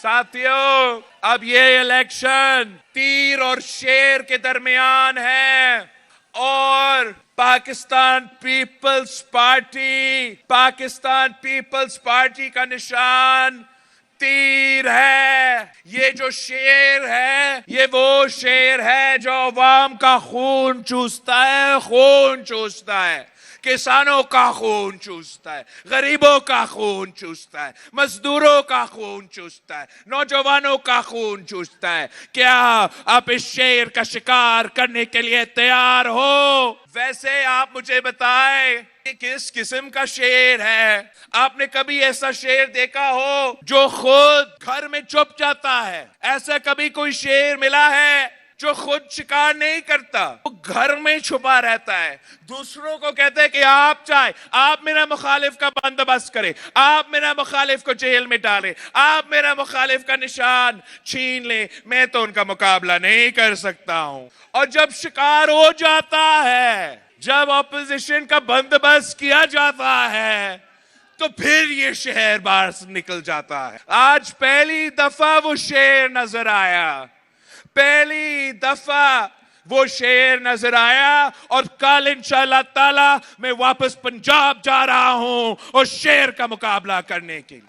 साथियों, अब ये इलेक्शन तीर और शेर के दरमियान है और पाकिस्तान पीपल्स पार्टी का निशान तीर है। ये जो शेर है, ये वो शेर है जो अवाम का खून चूसता है, किसानों का खून चूसता है, गरीबों का खून चूसता है, मजदूरों का खून चूसता है, नौजवानों का खून चूसता है। क्या आप इस शेर का शिकार करने के लिए तैयार हो? वैसे आप मुझे बताएं कि किस किस्म का शेर है? आपने कभी ऐसा शेर देखा हो जो खुद घर में छुप जाता है? ऐसा कभी कोई शेर मिला है जो खुद शिकार नहीं करता, वो घर में छुपा रहता है, दूसरों को कहता है कि आप मेरा मुखालिफ का बंदोबस्त करें, आप मेरा मुखालिफ को जेल में डालें, आप मेरा मुखालिफ का निशान छीन लें, मैं तो उनका मुकाबला नहीं कर सकता हूं। और जब शिकार हो जाता है, जब ऑपोजिशन का बंदोबस्त किया जाता है, तो फिर ये शेर बाहर से निकल जाता है। आज पहली दफा वो शेर नजर आया, पहली दफा वो शेर नजर आया। और कल इंशाअल्लाह ताला मैं वापस पंजाब जा रहा हूं और शेर का मुकाबला करने के लिए।